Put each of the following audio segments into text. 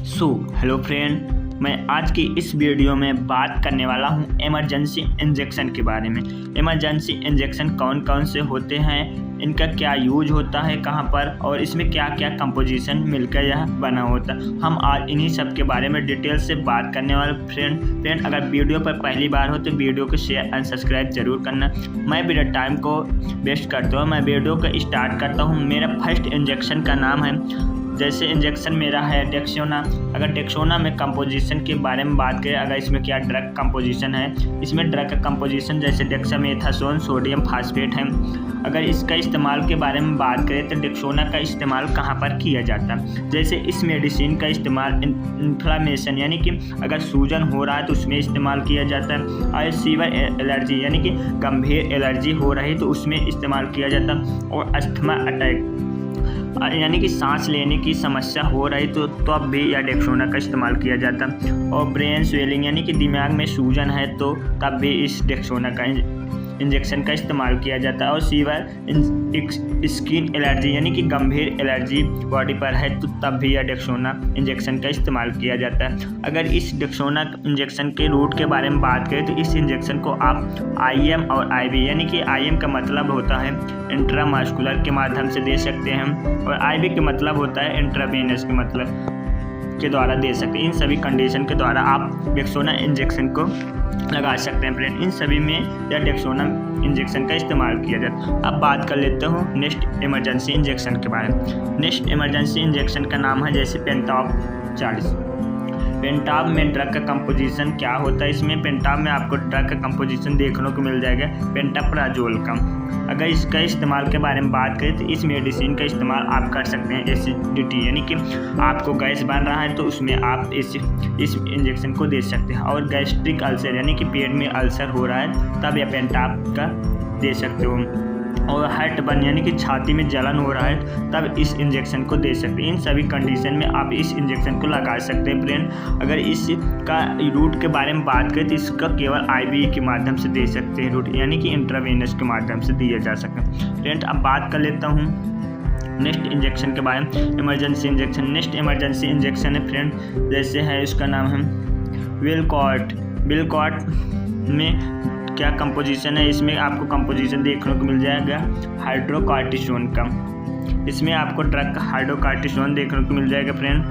Hello friend, मैं आज की इस वीडियो में बात करने वाला हूं इमरजेंसी इंजेक्शन के बारे में। इमरजेंसी इंजेक्शन कौन कौन से होते हैं, इनका क्या यूज होता है, कहां पर, और इसमें क्या क्या कंपोजिशन मिलकर यह बना होता है। हम आज इन्हीं सब के बारे में डिटेल से बात करने वाले। फ्रेंड अगर वीडियो पर पहली बार हो तो वीडियो को शेयर एंड सब्सक्राइब जरूर करना। मैं बिना टाइम को वेस्ट करते हुए मैं वीडियो को स्टार्ट करता हूँ। मेरा फर्स्ट इंजेक्शन का नाम है, जैसे इंजेक्शन मेरा है डेक्सोना। अगर डेक्सोना में कंपोजिशन के बारे में बात करें, अगर इसमें क्या ड्रग कंपोजिशन है, इसमें ड्रग का कंपोजिशन जैसे डेक्सामेथासोन सोडियम फास्फेट है। अगर इसका इस्तेमाल के बारे में बात करें तो डेक्सोना का इस्तेमाल कहाँ पर किया जाता है, जैसे इस मेडिसिन का इस्तेमाल इन्फ्लामेशन यानी कि अगर सूजन हो रहा है तो उसमें इस्तेमाल किया जाता है, और सीवर एलर्जी यानी कि गंभीर एलर्जी हो रही है तो उसमें इस्तेमाल किया जाता है, और अस्थमा अटैक यानी कि सांस लेने की समस्या हो रही तो अब भी यह डेक्सोना का इस्तेमाल किया जाता है, और ब्रेन स्वेलिंग यानी कि दिमाग में सूजन है तो तब भी इस डेक्सोना का इंजेक्शन का इस्तेमाल किया जाता है, और सीवर स्किन एलर्जी यानी कि गंभीर एलर्जी बॉडी पर है तो तब भी यह डेक्सोना इंजेक्शन का इस्तेमाल किया जाता है। अगर इस डेक्सोना इंजेक्शन के रूट के बारे में बात करें तो इस इंजेक्शन को आप आईएम और आईवी यानी कि आईएम का मतलब होता है इंट्रामस्कुलर के माध्यम से दे सकते हैं, और आईवी का मतलब होता है इंट्रावेनस के मतलब के द्वारा दे सकते हैं। इन सभी कंडीशन के द्वारा आप डेक्सोना इंजेक्शन को लगा सकते हैं। फ्रेंड इन सभी में यह डेक्सोना इंजेक्शन का इस्तेमाल किया जाता है। अब बात कर लेते हूँ नेक्स्ट इमरजेंसी इंजेक्शन के बारे में। नेक्स्ट इमरजेंसी इंजेक्शन का नाम है जैसे पेंटाप 40। पेंटाप में ड्रग का कंपोजिशन क्या होता है, इसमें पेंटाप में आपको ड्रग का कंपोजिशन देखने को मिल जाएगा पेंटाप्राजोल का। अगर इसका इस्तेमाल के बारे में बात करें तो इस मेडिसिन का इस्तेमाल आप कर सकते हैं एसिडिटी यानी कि आपको गैस बन रहा है तो उसमें आप इस इंजेक्शन को दे सकते हैं, और गैस्ट्रिक अल्सर यानी कि पेट में अल्सर हो रहा है तब यह पेंटाप का दे सकते हो, और हार्ट बर्न यानी कि छाती में जलन हो रहा है तब इस इंजेक्शन को दे सकते हैं। इन सभी कंडीशन में आप इस इंजेक्शन को लगा सकते हैं। फ्रेंड अगर इसका रूट के बारे में बात करें तो इसका केवल आईवी के माध्यम से दे सकते हैं रूट यानी कि इंट्रावेनस के माध्यम से दिया जा सकता है। फ्रेंड अब बात कर लेता हूँ नेक्स्ट इंजेक्शन के बारे में, emergency injection. Next emergency injection है फ्रेंड जैसे है, इसका नाम है विलकॉट। विलकॉट में क्या कंपोजिशन है, इसमें आपको कंपोजिशन देखने को मिल जाएगा हाइड्रोकार्टिसोन का। इसमें आपको ड्रग का हाइड्रोकार्टिसोन देखने को मिल जाएगा। फ्रेंड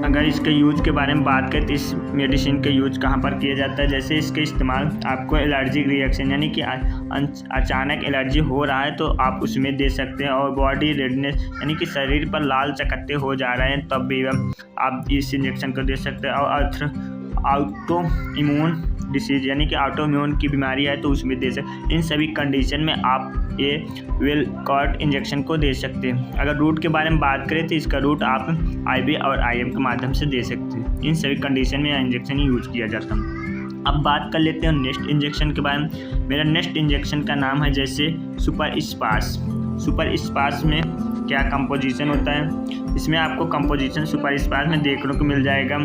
अगर इसके यूज के बारे में बात करें तो इस मेडिसिन का यूज कहाँ पर किया जाता है, जैसे इसके इस्तेमाल आपको एलर्जिक रिएक्शन यानी कि अचानक एलर्जी हो रहा है तो आप उसमें दे सकते हैं, और बॉडी रेडनेस यानी कि शरीर पर लाल चकत्ते हो जा रहे हैं तब भी आप इस इंजेक्शन को दे सकते हैं, और ऑटो इम्यून डिसीज यानी कि ऑटो इम्यून की बीमारी है तो उसमें दे सकते। इन सभी कंडीशन में आप ये विलकॉट इंजेक्शन को दे सकते हैं। अगर रूट के बारे में बात करें तो इसका रूट आप आईवी और आईएम के माध्यम से दे सकते हैं। इन सभी कंडीशन में यह इंजेक्शन यूज किया जाता है। अब बात कर लेते हैं नेक्स्ट इंजेक्शन के बारे में। मेरा नेक्स्ट इंजेक्शन का नाम है जैसे सुपर स्पास। सुपर स्पास में क्या कंपोजिशन होता है, इसमें आपको कंपोजिशन सुपर स्पास में देखने को मिल जाएगा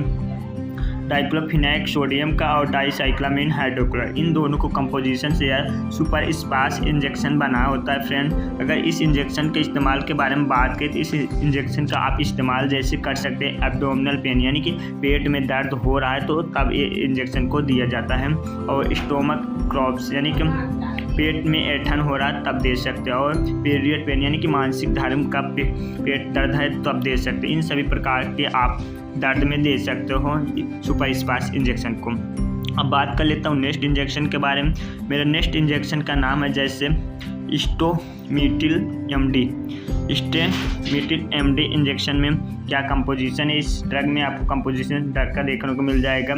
डाइक्लोफिनेक सोडियम का और डाइसाइक्लामिन हाइड्रोक्लोराइड। इन दोनों को कंपोजिशन से यह सुपर स्पास इंजेक्शन बना होता है। फ्रेंड अगर इस इंजेक्शन के इस्तेमाल के बारे में बात करें तो इस इंजेक्शन का आप इस्तेमाल जैसे कर सकते हैं एब्डोमिनल पेन यानी कि पेट में दर्द हो रहा है तो तब ये इंजेक्शन को दिया जाता है, और स्टोमक क्रॉप्स यानी कि पेट में ऐंठन हो रहा है तब दे सकते हैं, और पीरियड पेन यानी कि मानसिक धर्म का पेट दर्द है तब दे सकते हैं। इन सभी प्रकार के आप दर्द में दे सकते हो सुपर स्पास इंजेक्शन को। अब बात कर लेता हूँ नेक्स्ट इंजेक्शन के बारे में। मेरा नेक्स्ट इंजेक्शन का नाम है जैसे स्टोमिटिल एमडी। स्टोमिटिल एमडी इंजेक्शन में क्या कंपोजिशन है, इस ड्रग में आपको कंपोजिशन ड्रग का देखने को मिल जाएगा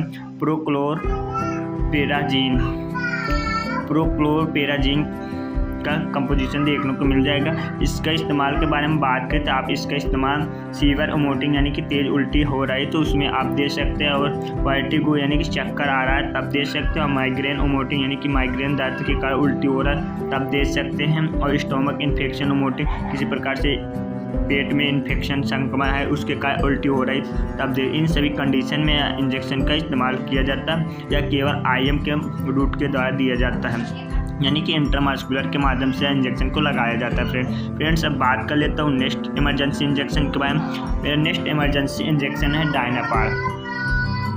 प्रोक्लोरपेराजीन का कंपोजिशन देखने को मिल जाएगा। इसका इस्तेमाल के बारे में बात करें तो आप इसका इस्तेमाल सीवर वोमिटिंग यानी कि तेज उल्टी हो रही है तो उसमें आप दे सकते हैं, और वर्टिगो यानी कि चक्कर आ रहा है तब दे सकते हैं, और माइग्रेन वोमिटिंग यानी कि माइग्रेन दर्द के कारण उल्टी हो रहा है तब दे सकते हैं, और स्टोमक इन्फेक्शन वोमिटिंग किसी प्रकार से पेट में इन्फेक्शन संक्रमण है उसके कारण उल्टी हो रही तब दे। इन सभी कंडीशन में इंजेक्शन का इस्तेमाल किया जाता है या केवल आईएम के रूट के द्वारा दिया जाता है। यानी कि इंट्रामस्कुलर के माध्यम से इंजेक्शन को लगाया जाता है। फ्रेंड्स अब बात कर लेता हूँ नेक्स्ट इमरजेंसी इंजेक्शन के बारे में। मेरा नेक्स्ट इमरजेंसी इंजेक्शन है डायनापार।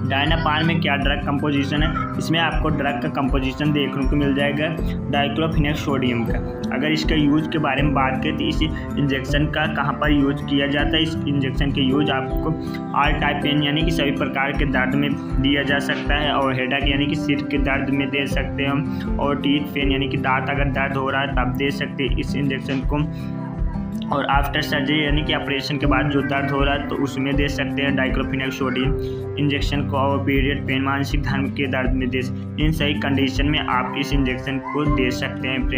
डायनापार में क्या ड्रग कंपोजिशन है, इसमें आपको ड्रग का कंपोजिशन देखने को मिल जाएगा डाइक्लोफिनेक सोडियम का। अगर इसका यूज के बारे में बात करें तो इस इंजेक्शन का कहाँ पर यूज किया जाता है, इस इंजेक्शन के यूज आपको ऑल टाइप पेन यानी कि सभी प्रकार के दर्द में दिया जा सकता है, और हेडेक यानी कि सिर के दर्द में दे सकते हैं हम, और टीथ पेन यानी कि दांत अगर दर्द हो रहा है तब दे सकते हैं इस इंजेक्शन को, और आफ्टर सर्जरी यानी कि ऑपरेशन के बाद जो दर्द हो रहा है तो उसमें दे सकते हैं डाइक्लोफिनेक सोडियम इंजेक्शन को, और पीरियड पेन मानसिक धर्म के दर्द में दे, इन सही कंडीशन में आप इस इंजेक्शन को दे सकते हैं।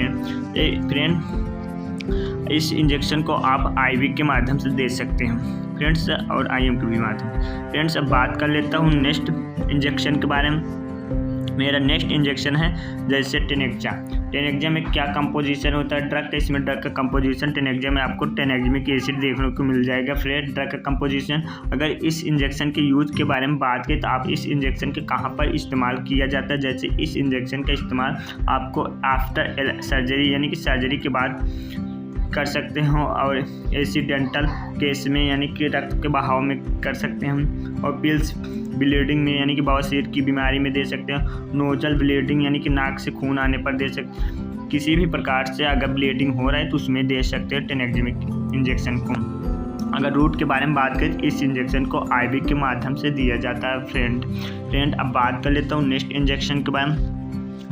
फ्रेंड इस इंजेक्शन को आप आईवी के माध्यम से दे सकते हैं फ्रेंड्स, और आईएम के भी माध्यम। फ्रेंड्स अब बात कर लेता हूँ नेक्स्ट इंजेक्शन के बारे में। मेरा नेक्स्ट इंजेक्शन है जैसे टेनेक्जा। टेनेक्जा में क्या कंपोजिशन होता है ड्रग का, इसमें ड्रग का कंपोजिशन टेनेक्जा में आपको टेनेक्जिमिक एसिड देखने को मिल जाएगा। फ्रेंड ड्रग का कंपोजिशन, अगर इस इंजेक्शन के यूज के बारे में बात करें तो आप इस इंजेक्शन के कहाँ पर इस्तेमाल किया जाता है, जैसे इस इंजेक्शन का इस्तेमाल आपको आफ्टर सर्जरी यानी कि सर्जरी के बाद कर सकते हो, और एक्सीडेंटल केस में यानी कि रक्त के बहाव में कर सकते हैं हम, और पिल्स ब्लीडिंग में यानी कि बवासीर की बीमारी में दे सकते हैं, नोजल ब्लीडिंग यानी कि नाक से खून आने पर दे सकते हैं, किसी भी प्रकार से अगर ब्लीडिंग हो रहा है तो उसमें दे सकते हैं टेनेक्जिमिक इंजेक्शन को। अगर रूट के बारे में बात करें तो इस इंजेक्शन को आईवी के माध्यम से दिया जाता है। फ्रेंड अब बात कर लेता हूँ नेक्स्ट इंजेक्शन के बारे में।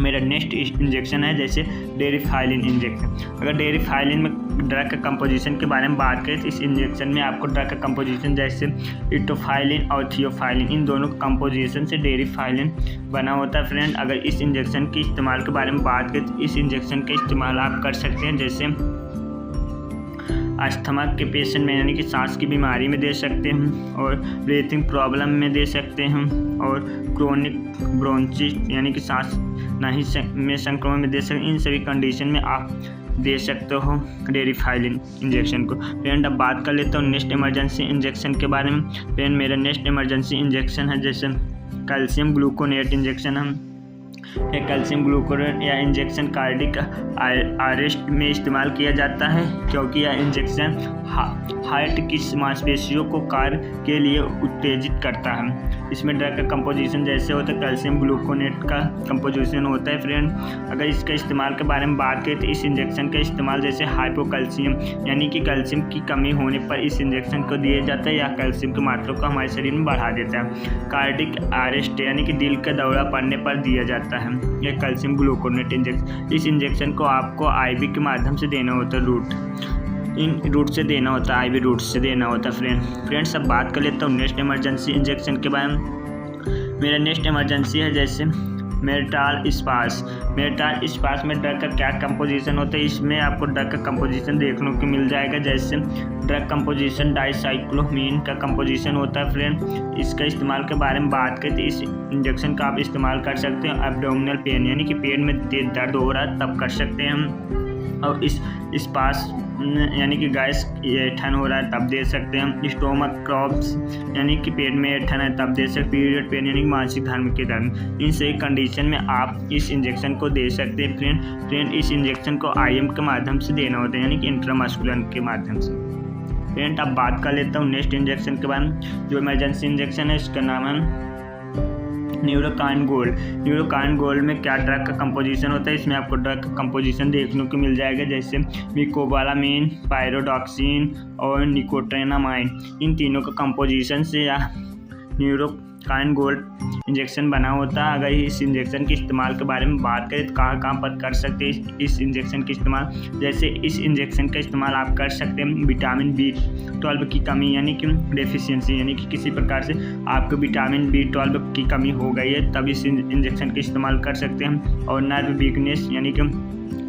मेरा नेक्स्ट इंजेक्शन है जैसे डेरिफाइलिन इंजेक्शन। अगर डेरिफाइलिन में ड्रग का कंपोजिशन के बारे में बात करें तो इस इंजेक्शन में आपको ड्रग का कंपोजिशन जैसे इटोफाइलिन और थियोफाइलिन, इन दोनों कंपोजिशन से डेरिफाइलिन बना होता है। फ्रेंड अगर इस इंजेक्शन के इस्तेमाल के बारे में बात करें तो इस इंजेक्शन का इस्तेमाल आप कर सकते हैं जैसे अस्थमा के पेशेंट में यानी कि सांस की बीमारी में दे सकते हैं, और ब्रीथिंग प्रॉब्लम में दे सकते हैं, और क्रोनिक ब्रोंचिस यानी कि सांस नहीं में संक्रमण में दे सकते हैं। इन सभी कंडीशन में आप दे सकते हो डेरिफाइलिन इंजेक्शन को। फ्रेंड अब बात कर लेता हूँ नेक्स्ट इमरजेंसी इंजेक्शन के बारे में। फ्रेंड मेरा नेक्स्ट इमरजेंसी इंजेक्शन है जैसे कैल्शियम ग्लूकोनेट इंजेक्शन। हम कैल्शियम ग्लूकोनेट या इंजेक्शन कार्डिक अरेस्ट में इस्तेमाल किया जाता है, क्योंकि यह इंजेक्शन हार्ट की मांसपेशियों को कार्य के लिए उत्तेजित करता है। इसमें ड्रग का कंपोजिशन जैसे होता है कैल्शियम ग्लूकोनेट का कंपोजिशन होता है। फ्रेंड अगर इसका इस्तेमाल के बारे में बात करें तो इस इंजेक्शन का इस्तेमाल जैसे हाइपोकैल्शियम यानी कि कैल्शियम की कमी होने पर इस इंजेक्शन को दिया जाता है, या कैल्शियम की मात्रा को हमारे शरीर में बढ़ा देता है। कार्डिक अरेस्ट यानी कि दिल का दौरा पड़ने पर दिया जाता है यह कैल्शियम ग्लूकोनेट इंजेक्शन। इस इंजेक्शन को आपको आईवी के माध्यम से देना होता है, इन रूट से देना होता है, आईवी रूट से देना होता है। फ्रेंड्स अब बात कर लेता हूँ नेक्स्ट इमरजेंसी इंजेक्शन के बारे में। मेरा नेक्स्ट इमरजेंसी है जैसे मेटाल स्पास। मेटाल स्पास में ड्रग का क्या कंपोजिशन होता है, इसमें आपको ड्रग का कंपोजिशन देखने को मिल जाएगा जैसे ड्रग कंपोजिशन डाइसाइक्लोमीन का कंपोजिशन होता है। फ्रेंड इसका इस्तेमाल के बारे में बात करें तो इस इंजेक्शन का आप इस्तेमाल कर सकते हैं एब्डोमिनल पेन यानी कि पेट में तेज दर्द हो रहा है तब कर सकते हैं हम, और इस स्पास यानी कि गैस ऐठन हो रहा है तब दे सकते हैं। स्टोमक क्रॉप्स यानी कि पेट में ऐठन है तब दे सकते। पीरियड पेन यानी कि मानसिक धर्म के दर्द, इन सही कंडीशन में आप इस इंजेक्शन को दे सकते हैं। फ्रेंड इस इंजेक्शन को आईएम के माध्यम से देना होता है यानी कि इंट्रामस्कुलर के माध्यम से। फ्रेंड अब बात कर लेता हूँ नेक्स्ट इंजेक्शन के बारे में। जो इमरजेंसी इंजेक्शन है इसका नाम है न्यूरोकाइन गोल्ड। न्यूरोकाइन गोल्ड में क्या ड्रग का कंपोजिशन होता है, इसमें आपको ड्रग का कंपोजिशन देखने को मिल जाएगा जैसे मिकोबालामिन, पायरोडॉक्सिन और निकोट्रेनामाइन, इन तीनों का कंपोजिशन से यह न्यूरोकाइन गोल्ड इंजेक्शन बना होता है। अगर इस इंजेक्शन के इस्तेमाल के बारे में बात करें तो कहाँ पर कर सकते हैं इस इंजेक्शन के इस्तेमाल, जैसे इस इंजेक्शन का इस्तेमाल आप कर सकते हैं विटामिन B12 की कमी यानी कि डेफिशिएंसी यानी कि किसी प्रकार से आपको विटामिन B12 की कमी हो गई है तब इस इंजेक्शन का इस्तेमाल कर सकते हैं, और नर्व वीकनेस यानी कि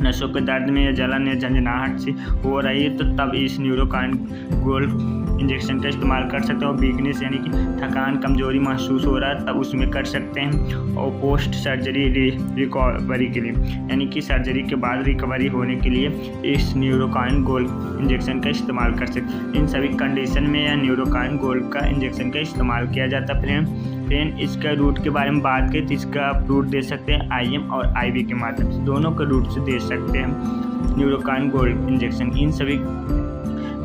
नसों के दर्द में या जलन या झंझनाहट से हो रही है तो तब इस न्यूरोकाइन गोल्ड इंजेक्शन का इस्तेमाल कर सकते हैं। और वीकनेस यानी कि थकान कमजोरी महसूस हो रहा है तब उसमें कर सकते हैं। और पोस्ट सर्जरी रिकवरी के लिए यानी कि सर्जरी के बाद रिकवरी होने के लिए इस न्यूरोकाइन गोल्ड इंजेक्शन का इस्तेमाल कर सकते हैं। इन सभी कंडीशन में यह न्यूरोकाइन गोल्ड का इंजेक्शन का इस्तेमाल किया जाता है। फ्रेंड इसका रूट के बारे में बात करें तो इसका आप रूट दे सकते हैं IM और IV के माध्यम से, दोनों के रूट से दे सकते हैं न्यूरोकाइन गोल्ड इंजेक्शन। इन सभी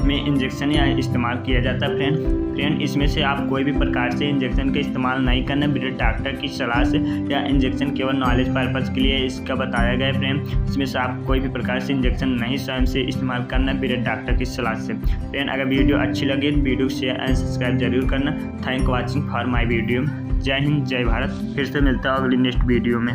में इंजेक्शन या इस्तेमाल किया जाता है। फ्रेंड इसमें से आप कोई भी प्रकार से इंजेक्शन का इस्तेमाल नहीं करना बिना डॉक्टर की सलाह से, या इंजेक्शन केवल नॉलेज पर्पज़ के लिए इसका बताया गया है। फ्रेंड इसमें से आप कोई भी प्रकार से इंजेक्शन नहीं स्वयं से इस्तेमाल करना बिना डॉक्टर की सलाह से। फ्रेंड अगर वीडियो अच्छी लगे तो वीडियो को शेयर एंड सब्सक्राइब जरूर करना। Thank watching for my video. जय हिंद जय भारत। फिर से मिलता है अगली नेक्स्ट वीडियो में।